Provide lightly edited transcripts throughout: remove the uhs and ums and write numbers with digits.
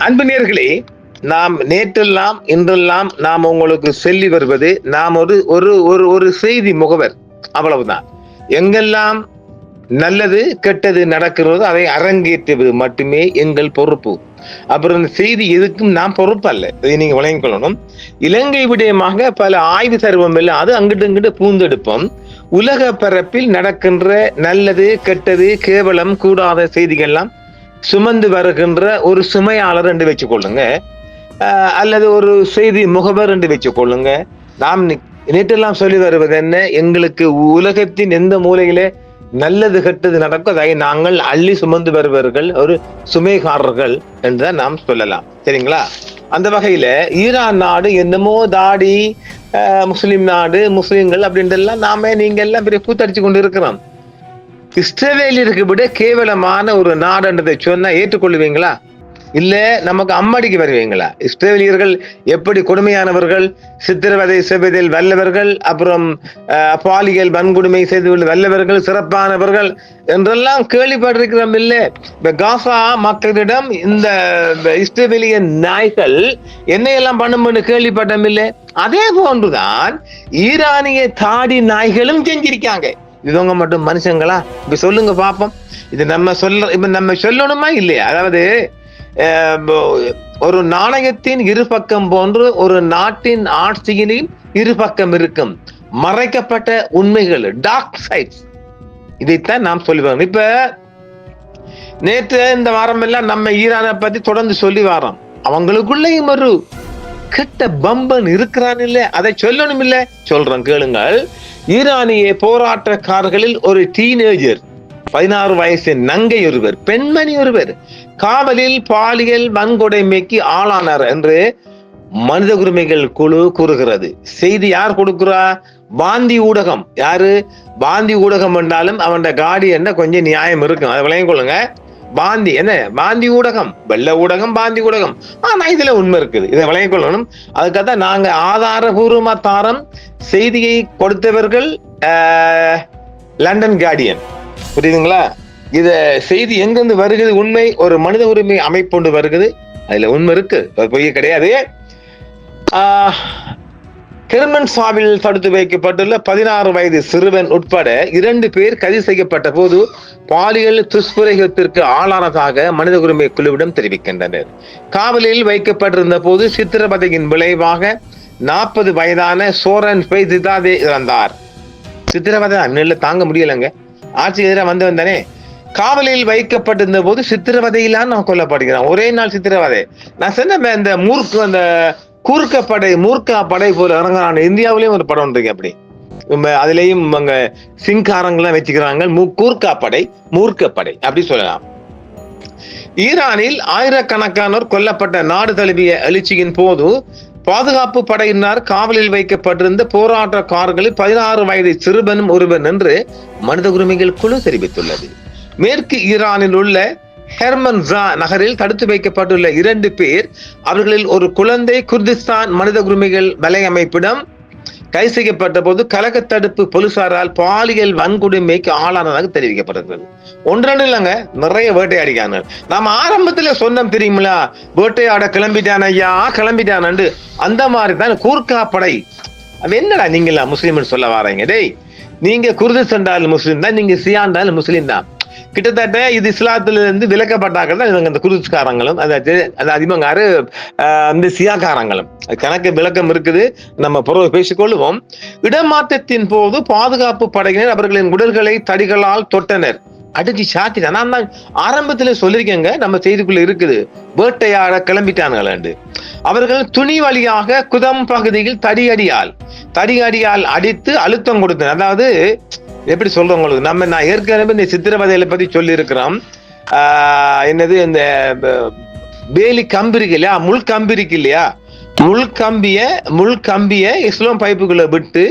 அன்பு நேயர்களே, நாம் நேற்றெல்லாம் இன்றெல்லாம் நாம் உங்களுக்கு சொல்லி வருவது நாம் ஒரு ஒரு ஒரு ஒரு செய்தி முகவர், அவ்வளவுதான். எங்கெல்லாம் நல்லது கெட்டது நடக்கிறதோ அதை அரங்கேற்றுவது மட்டுமே எங்கள் பொறுப்பு. அப்புறம் இந்த செய்தி எதுக்கும் நாம் பொறுப்பு அல்ல, இதை நீங்க விளங்கிக் கொள்ளணும். இலங்கை விடயமாக பல ஆய்வு தருவம் இல்லை, அது அங்கிட்டு இங்கிட்டு பூந்தெடுப்போம். உலக பரப்பில் நடக்கின்ற நல்லது கெட்டது கேவலம் கூடாத செய்திகள்லாம் சுமந்து வருகின்ற ஒரு சுமையாளர் என்று வச்சுக் கொள்ளுங்க, அல்லது ஒரு செய்தி முகவர் என்று வச்சுக் கொள்ளுங்க. நாம் நேற்றெல்லாம் சொல்லி வருவது என்ன, எங்களுக்கு உலகத்தின் எந்த மூலையிலே நல்லது கெட்டது நடக்கும் அதை நாங்கள் அள்ளி சுமந்து வருவர்கள், ஒரு சுமைகாரர்கள் என்றுதான் நாம் சொல்லலாம். சரிங்களா? அந்த வகையில ஈரான் நாடு என்னமோ தாடி முஸ்லிம் நாடு, முஸ்லிம்கள் அப்படின்றெல்லாம் நாம நீங்க எல்லாம் பெரிய கூத்தடிச்சு கொண்டு இருக்கிறோம். இஸ்ரவேலிற்கு விட கேவலமான ஒரு நாடுன்றதை சொன்னா ஏற்றுக்கொள்ளுவீங்களா? இல்ல நமக்கு அம்மாடிக்கு வருவீங்களா? இஸ்ரேலியர்கள் எப்படி கொடுமையானவர்கள், சித்திரவதை செய்வதில் வல்லவர்கள், அப்புறம் பாலியல் வன்கொடுமை செய்து வல்லவர்கள், சிறப்பானவர்கள் என்றெல்லாம் கேள்விப்பட்டிருக்கிறோம். இல்ல இந்த காசா மக்களிடம் இந்த இஸ்ரேலிய நாய்கள் என்னையெல்லாம் பண்ணும்னு கேள்விப்பட்டோம். இல்லை, அதே போன்றுதான் ஈரானிய தாடி நாய்களும் செஞ்சிருக்காங்க. இவங்க மட்டும் மனுஷங்களா? இப்ப சொல்லுங்க பாப்போம். இது நம்ம சொல்லணுமா இல்லையா? அதாவது ஒரு நாணயத்தின் இரு பக்கம் போன்று ஒரு நாட்டின் ஆட்சியிலும் இரு பக்கம் இருக்கும் மறைக்கப்பட்ட உண்மைகள், டார்க் சைட்ஸ். இதைத்தான் நாம் சொல்லுவோம். இப்ப நேற்று இந்த வாரம் எல்லாம் நம்ம ஈரானை பத்தி தொடர்ந்து சொல்லி வரோம். அவங்களுக்குள்ளேயும் ஒரு கெட்ட பம்பன் இருக்கிறான் இல்ல, அதை சொல்லணும் இல்ல, சொல்றோம் கேளுங்கள். ஈரானிய போராட்டக்காரர்களில் ஒரு டீனேஜர், 16 வயசு நங்கை ஒருவர், பெண்மணி ஒருவர் காவலில் பாலியல் வன்கொடுமைக்கு ஆளானார் என்று மனித உரிமைகள் குழு கூறுகிறது. செய்தி யார் கொடுக்கிறா? பாந்தி ஊடகம். யாரு? பாந்தி ஊடகம் என்றாலும் அவன் காடி என்ன கொஞ்சம் நியாயம் இருக்கும், அதை விளங்கிக் கொள்ளுங்க. பாந்தி என்ன? பாந்தி ஊடகம், வெள்ள ஊடகம், பாந்தி ஊடகம். ஆனா இதுல உண்மை இருக்குது, இதை விளங்கிக் கொள்ளணும். அதுக்காக நாங்க ஆதாரபூர்வமா தாரம். செய்தியை கொடுத்தவர்கள் லண்டன் கார்டியன். புரியுதுங்களா? இத செய்தி எங்கிருந்து வருகிறது? உண்மை ஒரு மனித உரிமை அமைப்பு வருகிறது, அதுல உண்மை இருக்கு, பொய்ய கிடையாது. கிர்மன்சாவில் தடுத்து வைக்கப்பட்டுள்ள 16 வயது சிறுவன் உட்பட 2 பேர் கைது செய்யப்பட்ட போது பாலியல் துஷ்பிரயோகத்திற்கு ஆளானதாக மனித உரிமை குழுவிடம் தெரிவிக்கின்றனர். காவலில் வைக்கப்பட்டிருந்த போது சித்திரவதையின் விளைவாக 40 வயதான சோரன் ஃபெய்சிதாதே இறந்தார். சித்திரவதை அந்நில தாங்க முடியலங்க, ஆட்சி எதிராக வந்தவன் தானே. காவலில் வைக்கப்பட்டிருந்த போது சித்திரவதையிலான் நான் கொல்லப்படுகிறான். ஒரே நாள் சித்திரவதை. நான் சொன்ன இந்த அந்த மூர்க்கா படை போல இறங்குறான். இந்தியாவிலேயும் ஒரு படம் இருக்கு அப்படி, அதுலயும் அங்க சிங்காரங்கள்லாம் வச்சுக்கிறாங்க. மூர்க்க படை அப்படி சொல்லலாம். ஈரானில் ஆயிரக்கணக்கானோர் கொல்லப்பட்ட நாடு தழுவிய எழுச்சியின் போது பாதுகாப்பு படையினர் காவலில் வைக்கப்பட்டிருந்த போராட்டக்காரர்களில் 16 வயது சிறுவனும் ஒருவன் என்று மனித உரிமைகள் குழு தெரிவித்துள்ளது. மேற்கு ஈரானில் உள்ள ஹெர்மன்ஸா நகரில் தடுத்து வைக்கப்பட்டுள்ள 2 பேர், அவர்களில் ஒரு குழந்தை குர்திஸ்தான் மனித உரிமைகள் வலையமைப்பிடம் கைது செய்யப்பட்ட போது கலக தடுப்பு போலீசாரால் பாலியல் வன்கொடுமைக்கு ஆளானதாக தெரிவிக்கப்படுகிறது. ஒன்றன் இல்லைங்க, நிறைய வேட்டையாடிக்காங்க. நாம ஆரம்பத்துல சொன்னோம் தெரியுங்களா, வேட்டையாட கிளம்பிட்டான் ஐயா, கிளம்பிட்டான். அந்த மாதிரி தான் கூர்க்கா படை. என்னடா நீங்களா முஸ்லீம் சொல்ல வாரீங்க? டேய், நீங்க குர்திஸ்தான் முஸ்லீம் தான், நீங்க சியாண்டாலும் முஸ்லீம் தான். கிட்டத்தட்ட இது இஸ்லாத்துல இருந்து விலக்கப்பட்டார்கள் தான் இந்த குர்திஸ்காரங்களும், அதாவது அதிகமாரு இந்த சியாக்காரங்களும். கணக்கு விளக்கம் இருக்குது, நம்ம புறவை பேசிக்கொள்வோம். இடமாற்றத்தின் போது பாதுகாப்பு படையினர் அவர்களின் உடல்களை தடிகளால் தொட்டனர், அடிச்சு சாத்திட்டான். நான் தான் ஆரம்பத்துல சொல்லியிருக்கேங்க, நம்ம செய்திக்குள்ள இருக்குது, வேட்டையாட கிளம்பிட்டானுங்கள். அவர்கள் துணி வழியாக குதம் பகுதியில் தடியடியால் அடித்து அழுத்தம் கொடுத்தனர். அதாவது எப்படி சொல்றவங்களுக்கு நான் ஏற்கனவே இந்த சித்திரவதையில பத்தி சொல்லி இருக்கிறோம். என்னது, இந்த வேலி கம்பி இருக்கு இல்லையா, முள்கம்பி இல்லையா, முள்கம்பிய இஸ்லாம் பைப்புக்குள்ள விட்டு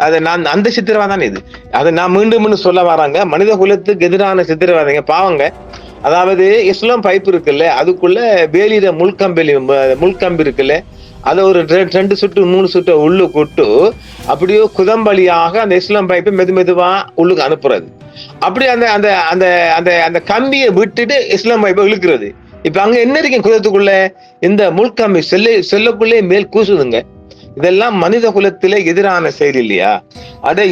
அதை நான் அந்த சித்திரவதை தான் இது. அதை நான் மீண்டும் சொல்ல வராங்க, மனித குலத்துக்கு எதிரான சித்திரவதைங்க, பாவங்க. அதாவது இஸ்லாம் பைப்பு இருக்குல்ல, அதுக்குள்ள வேலியில முள்கம்பி இருக்குல்ல, அதை ஒரு 2 சுட்டு 3 சுட்டு உள்ளு கொட்டு அப்படியோ குதம்பலியாக அந்த இஸ்லாம் பைப்பை மெதுவா உள்ளுக்கு அனுப்புறது. அப்படி அந்த அந்த அந்த அந்த அந்த கம்பியை விட்டுட்டு இஸ்லாம் பைப்பை இழுக்கிறது. இப்ப அங்க என்ன இருக்கீங்க குலத்துக்குள்ள? இந்த முள்கம்பி செல்லக்குள்ளே மேல் கூசுதுங்க. இதெல்லாம் மனித குலத்திலே எதிரான செயல் இல்லையா?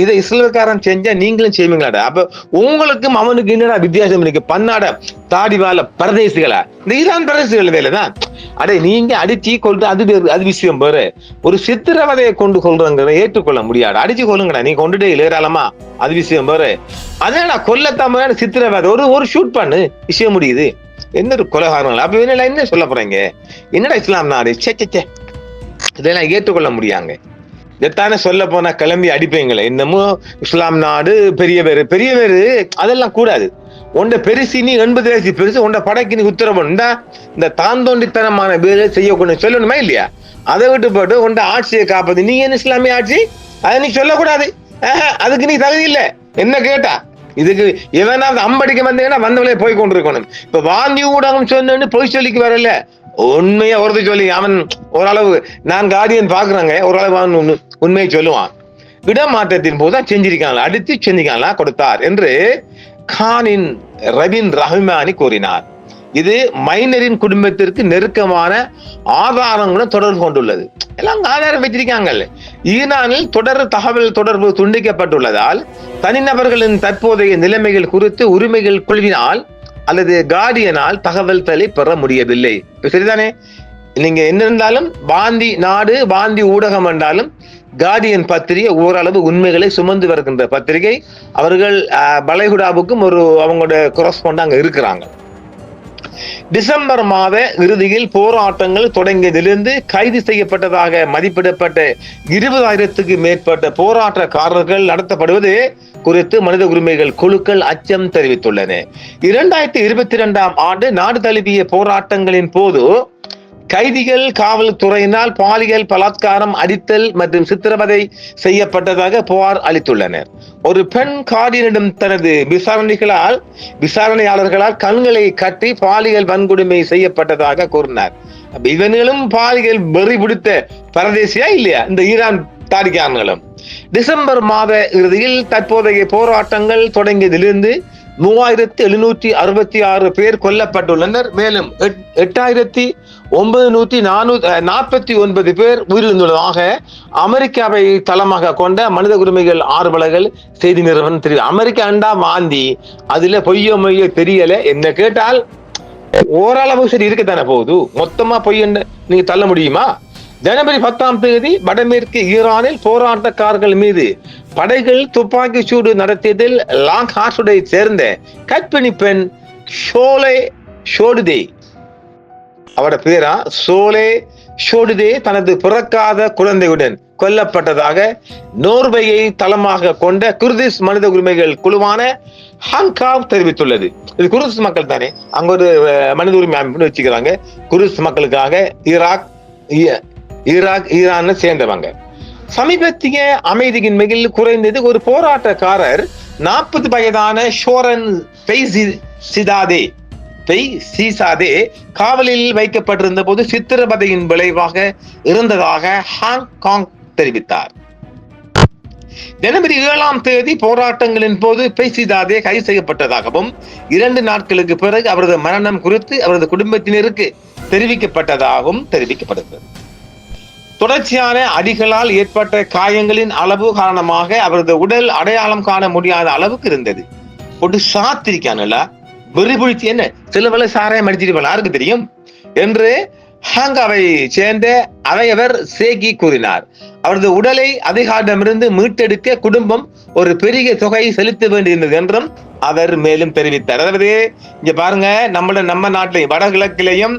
இதை இஸ்ரேல்காரன் செஞ்சா நீங்களும் செய்வீங்களாடா? அப்ப உங்களுக்கும் அவனுக்கு என்னடா வித்தியாசம் இருக்கு? பன்னாட தாடிவால பரதேசிகளா? இந்த ஈரான் பரதேசிகள் வேலைதான். நீங்க அடிச்சு கொண்டு அது விஷயம் பேரு. ஒரு சித்திரவதையை கொண்டு கொள்றங்க ஏற்றுக்கொள்ள முடியாது. அடிச்சு கொள்ளுங்கடா, நீ கொண்டுட்டே ஏராளமா, அது விஷயம் பேரு. அதனால கொல்லத்தாம சித்திரவதை ஒரு ஷூட் பண்ணு, விஷயம் முடியுது. என்ன ஒரு கொலகாரங்கள்? அப்ப என்ன சொல்ல போறீங்க? என்னடா இஸ்லாம் நாடு? சே, இதெல்லாம் ஏற்றுக்கொள்ள முடியாங்க. இதைத்தானே சொல்ல போனா கிளம்பி அடிப்பீங்களே. இன்னமும் இஸ்லாம் நாடு பெரிய பேரு அதெல்லாம் கூடாது. உண்ட பெருசி நீ 80 வயசு பெருசு உண்ட படைக்கு நீ உத்தரவு இந்த தாந்தோண்டித்தனமான வேலை செய்யக்கூடிய சொல்லணுமா இல்லையா? அதை விட்டு போட்டு உண்ட ஆட்சியை காப்பது நீ என்ன இஸ்லாமிய ஆட்சி? அதை நீ சொல்லக்கூடாது. அதுக்கு நீ தகுதி இல்லை. என்ன கேட்டா இதுக்கு எவனாவது அம்படிக்க வந்தீங்கன்னா வந்தவளே போய் கொண்டிருக்கணும். இப்ப வாந்தி ஊடகம் சொன்னு பொய் சொல்லிக்கு வரல, உண்மையா ஒருத்த சொல்லி அவன் ஓரளவு நான் கார்டியன் பாக்குறாங்க, ஓரளவு அவன் உண்மையை சொல்லுவான். இடமாற்றத்தின் போதுதான் செஞ்சிருக்காங்களா, அடித்து செஞ்சிருக்காங்களா கொடுத்தார் என்று கானின் ரபின் ரஹ்மானி கூறினார். இது மைனரின் குடும்பத்திற்கு நெருக்கமான ஆதாரங்களுடன் தொடர்பு கொண்டுள்ளது. எல்லாம் ஆதாரம் வச்சிருக்காங்க. ஈரானில் தகவல் தொடர்பு துண்டிக்கப்பட்டுள்ளதால் தனிநபர்களின் தற்போதைய நிலைமைகள் குறித்து உரிமைகள் குழுவினால் அல்லது கார்டியனால் தகவல் பெற முடியவில்லை. சரிதானே? நீங்க என்ன இருந்தாலும் பாந்தி நாடு பாந்தி ஊடகம் என்றாலும் கார்டியன் பத்திரிகை ஓரளவு உண்மைகளை சுமந்து வருகின்ற பத்திரிகை. அவர்கள் பலைகுடாவுக்கும் அவங்களோட கொரஸ்பாண்ட் அங்க இருக்கிறாங்க. டிசம்பர் மாத இறுதியில் போராட்டங்கள் தொடங்கியதிலிருந்து கைது செய்யப்பட்டதாக மதிப்பிடப்பட்ட 20,000க்கு மேற்பட்ட போராட்டக்காரர்கள் நடத்தப்படுவது குறித்து மனித உரிமைகள் குழுக்கள் அச்சம் தெரிவித்துள்ளன. 2022ஆம் ஆண்டு நாடு தழுவிய போராட்டங்களின் போது கைதிகள் காவல்துறையினால் பாலியல் பலாத்காரம், அடித்தல் மற்றும் சித்திரவதை செய்யப்பட்டதாக புகார் அளித்துள்ளனர். ஒரு பெண் கார்டியனிடம் தனது விசாரணையாளர்களால் கண்களை கட்டி பாலியல் வன்கொடுமை செய்யப்பட்டதாக கூறினார். இவனும் பாலியல் வெறி பிடித்த பரதேசியா இல்லையா இந்த ஈரான் தாடிக்காரர்களும்? டிசம்பர் மாத இறுதியில் தற்போதைய போராட்டங்கள் தொடங்கியதிலிருந்து 3766 பேர் கொல்லப்பட்டுள்ளனர். மேலும் 8949 பேர் உயிரிழந்துள்ளதாக அமெரிக்காவை தளமாக கொண்ட மனித உரிமைகள் ஆர்வலர்கள் செய்தி நிறுவனம் தெரியும். அமெரிக்கா அண்டா வாந்தி, அதுல பொய்யோ தெரியல. என்ன கேட்டால் ஓரளவு சரி இருக்கத்தானே போகுது, மொத்தமா பொய் நீங்க தள்ள முடியுமா? ஜனவரி 10ஆம் தேதி வடமேற்கு ஈரானில் போராட்டக்காரர்கள் மீது படைகள் துப்பாக்கி சூடு நடத்தியதில் லாங்ஹார்ஸை சேர்ந்த கர்ப்பிணி பெண் ஷோலே ஷோடுதே, அவட பேரா ஷோலே ஷோடுதே, தனது பிறக்காத குழந்தையுடன் கொல்லப்பட்டதாக நோர்வேயை தளமாக கொண்ட குர்திஷ் மனித உரிமைகள் குழுவான ஹங்காவ் தெரிவித்துள்ளது. இது குர்திஷ் மக்கள் தானே, அங்க ஒரு மனித உரிமை அமைப்பு வச்சுக்கிறாங்க. குர்திஷ் மக்களுக்காக ஈரான் சேர்ந்தவங்க. சமீபத்திய அமைதியின்மையில் குறைந்தது ஒரு போராட்டக்காரர் 40 வயதான ஷோரன் பெய்சிசாதே காவலில் வைக்கப்பட்டிருந்த போது சித்திரவதையின் விளைவாக இருந்ததாக ஹாங்காங் தெரிவித்தார். ஜனவரி 7ஆம் தேதி போராட்டங்களின் போது பெய்சிசாதே கைது செய்யப்பட்டதாகவும் 2 நாட்களுக்கு பிறகு அவரது மரணம் குறித்து அவரது குடும்பத்தினருக்கு தெரிவிக்கப்பட்டதாகவும் தெரிவிக்கப்படுகிறது. தொடர்ச்சியான அடிகளால் ஏற்பட்ட காயங்களின் அளவு காரணமாக அவரது உடல் அடையாளம் காண முடியாத அளவுக்கு இருந்தது. ஒரு சாத்திரிக்கானல வெறிபுழிச்சு என்ன சில வேலை சாராயம் அடிச்சிருப்பா யாருக்கு தெரியும் என்று ஹாங்காவை சேர்ந்த அவையவர் சேகி கூறினார். அவரது உடலை அதிகாரிடமிருந்து மீட்டெடுக்க குடும்பம் ஒரு பெரிய தொகையை செலுத்த வேண்டியிருந்தது என்றும் அவர் மேலும் தெரிவித்தார். அதாவது இங்க பாருங்க, நம்ம நாட்டிலையும் வடகிழக்கிலையும்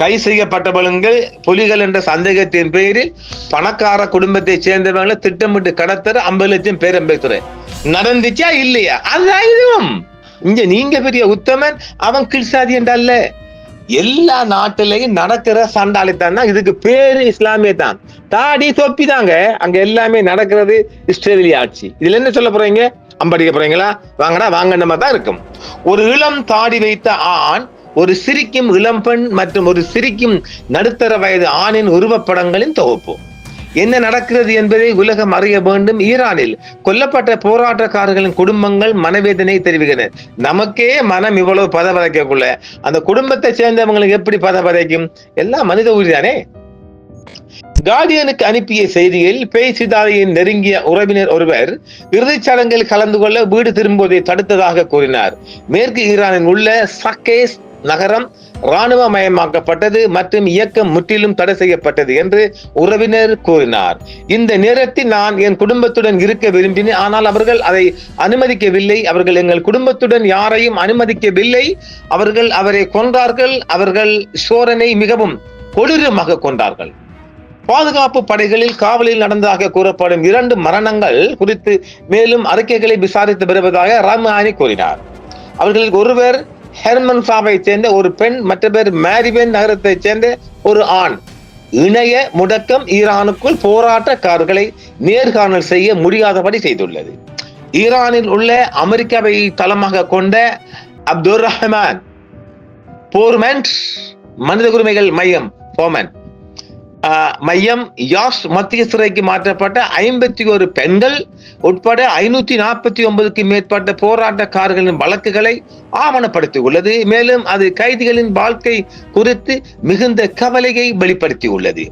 கை செய்யப்பட்டவர்கள் புலிகள் என்ற சந்தேகத்தின் பேரில் பணக்கார குடும்பத்தை சேர்ந்தவர்களை திட்டமிட்டு கடத்தற 50 லட்சம் பேர் அம்பேத்கர் நடந்துச்சா இல்லையா? அதுதான் இதுவும். இங்க நீங்க பெரிய உத்தமன், அவன் கிழ்சாதி என்றல்ல. எல்லா நாட்டிலையும் நடக்கிற சண்டாளித்தான். இதுக்கு பேரு இஸ்லாமிய தான். தாடி தொப்பி தாங்க அங்க எல்லாமே நடக்கிறது. இஸ்ரேலிய ஆட்சி. இதுல என்ன சொல்ல போறீங்க? அம்படிக்க போறீங்களா? வாங்கடா வாங்க நம்ம தான் இருக்கும். ஒரு இளம் தாடி வைத்த ஆண், ஒரு சிரிக்கும் இளம் பெண் மற்றும் ஒரு சிரிக்கும் நடுத்தர வயது ஆணின் உருவப்படங்களின் தொகுப்பு. என்ன நடக்கிறது என்பதை உலகம் அறிய வேண்டும். ஈரானில் கொல்லப்பட்ட போராட்டக்காரர்களின் குடும்பங்கள் மனவேதனை தெரிவிக்கின்றனர். நமக்கே மனம் இவ்வளவு பதவதைக்கக்குள்ள அந்த குடும்பத்தை சேர்ந்தவங்களுக்கு எப்படி பதவதைக்கும்? எல்லாம் மனித உயிர்தானே. கார்டியனுக்கு அனுப்பிய செய்தியில் பேசிதாரியின் நெருங்கிய உறவினர் ஒருவர் இறுதிச் சடங்கில் கலந்து கொள்ள வீடு திரும்புவதை தடுத்ததாக கூறினார். மேற்கு ஈரானில் உள்ள சக்கேஸ் நகரம் இராணுவமயமாக்கப்பட்டது மற்றும் இயக்கம் முற்றிலும் தடை செய்யப்பட்டது என்று உறவினர் கூறினார். இந்த நேரத்தில் நான் என் குடும்பத்துடன் இருக்க விரும்பினேன், ஆனால் அவர்கள் அதை அனுமதிக்கவில்லை. அவர்கள் எங்கள் குடும்பத்துடன் யாரையும் அனுமதிக்கவில்லை. அவர்கள் அவரை கொன்றார்கள். அவர்கள் ஷோரனை மிகவும் கொடூரமாக கொண்டார்கள். பாதுகாப்பு படைகளில் காவலில் நடந்ததாக கூறப்படும் 2 மரணங்கள் குறித்து மேலும் அறிக்கைகளை விசாரித்து வருவதாக ரஹ்மானி கூறினார். அவர்களில் ஒருவர் ஹெர்மன்சாவை சேர்ந்த ஒரு பெண், மற்றவர் மேரிபென் நகரத்தைச் சேர்ந்த ஒரு ஆண். இணைய முடக்கம் ஈரானுக்குள் போராட்டக்காரர்களை நேர்காணல் செய்ய முடியாதபடி செய்துள்ளது. ஈரானில் உள்ள அமெரிக்காவை தளமாக கொண்ட அப்துல் ரஹ்மான் போர்மென்ட் மனித உரிமைகள் மையம் யாஷ் மத்திய சிறைக்கு மாற்றப்பட்ட 51 பெண்கள் உட்பட 549க்கு மேற்பட்ட போராட்டக்காரர்களின் வழக்குகளை ஆவணப்படுத்தியுள்ளது. மேலும் அது கைதிகளின் வாழ்க்கை குறித்து மிகுந்த கவலையை வெளிப்படுத்தியுள்ளது.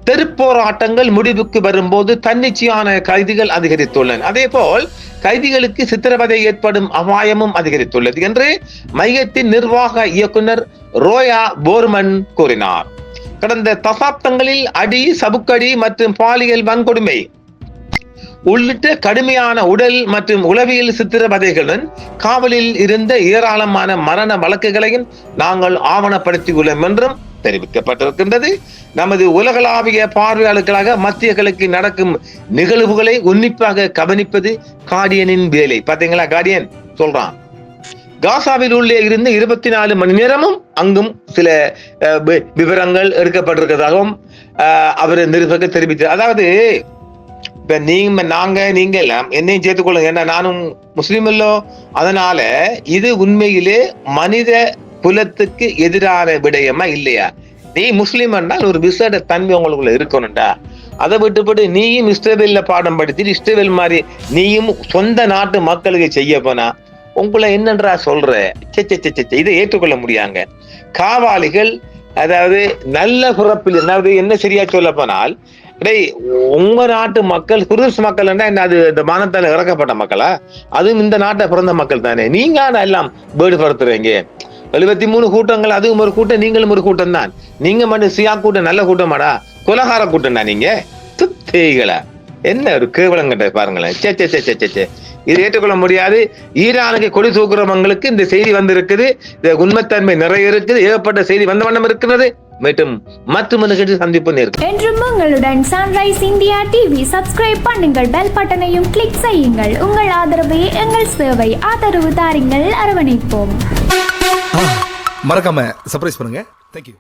தெருப்போராட்டங்கள் முடிவுக்கு வரும்போது தன்னிச்சையான கைதிகள் அதிகரித்துள்ளன. அதே போல் கைதிகளுக்கு சித்திரவதை ஏற்படும் அபாயமும் அதிகரித்துள்ளது என்று மையத்தின் நிர்வாக இயக்குனர் ரோயா போர்மன் கூறினார். கடந்த தசாப்தங்களில் அடி, சவுக்கடி மற்றும் பாலியல் வன்கொடுமை உள்ளிட்ட கடுமையான உடல் மற்றும் உளவியல் சித்திரவதைகளுடன் காவலில் இருந்த ஏராளமான மரண வழக்குகளையும் நாங்கள் ஆவணப்படுத்தியுள்ளோம் என்றும் தெரிவிக்கப்பட்டிருக்கின்றது. நமது உலகளாவிய பார்வையாளர்களாக மத்திய கிழக்கு நடக்கும் நிகழ்வுகளை உன்னிப்பாக கவனிப்பது கார்டியனின் வேலை. பாத்தீங்களா, கார்டியன் சொல்றான் காசாவில் உள்ளே இருந்து 24 மணி நேரமும் அங்கும் சில விவரங்கள் எடுக்கப்பட்டிருக்கிறதாகவும் அவர் நிருபர்கள் தெரிவித்தார். அதாவது இப்ப நீங்க எல்லாம் என்னையும் சேர்த்துக்கொள்ளுங்க, ஏன்னா நானும் முஸ்லீம் இல்லோ. அதனால இது உண்மையிலே மனித குலத்துக்கு எதிரான விடயமா இல்லையா? நீ முஸ்லீம் என்றால் ஒரு விசேட தன்மை உங்களுக்குள்ள இருக்கணும்டா. அதை விட்டுப்பட்டு நீயும் இஸ்ரவேல்ல பாடம் படித்து இஸ்ரவேல் மாதிரி நீயும் சொந்த நாட்டு மக்களுக்கு செய்ய போனா உங்களை என்னன்றா சொல்ற? இதை ஏற்றுக்கொள்ள முடியாங்க. காவாலிகள், அதாவது நல்ல பிறப்பில், அதாவது என்ன சரியா சொல்ல போனால், உங்க நாட்டு மக்கள் குருஸ் மக்கள் அது இந்த மானத்தால இறக்கப்பட்ட மக்களா? அதுவும் இந்த நாட்டை பிறந்த மக்கள் தானே. நீங்க எல்லாம் வேடுபடுத்துறீங்க. 73 கூட்டங்கள், அதுவும் ஒரு கூட்டம், நீங்களும் ஒரு கூட்டம் தான். நீங்க மட்டும் சியா கூட்டம் நல்ல கூட்டமாடா? கொலகார கூட்டம் தான் நீங்க. தேய்களா என்ன ஒரு கேவலங்கிட்ட பாருங்களேன். இது ஏற்றுக்கொள்ள முடியாது. ஈரானுக்கு கொடி தூக்குறவங்களுக்கு இந்த செய்தி வந்திருக்குது. உண்மைத்தன்மை நிறைய இருக்குது. ஏகப்பட்ட செய்தி வந்த வண்ணம் இருக்கிறது. மீண்டும் மற்றொரு சந்திப்பு நேர்க்கும். என்றும் உங்களுடன் சன்ரைஸ் இந்தியா டிவி சப்ஸ்கிரைப் பண்ணுங்கள், பெல் பட்டனையும் கிளிக் செய்யுங்கள். உங்கள் ஆதரவே எங்கள் சேவை. ஆதரவு தாருங்கள், அரவணைப்போம். மறக்காம சர்ப்ரைஸ் பண்ணுங்க. தேங்க்யூ.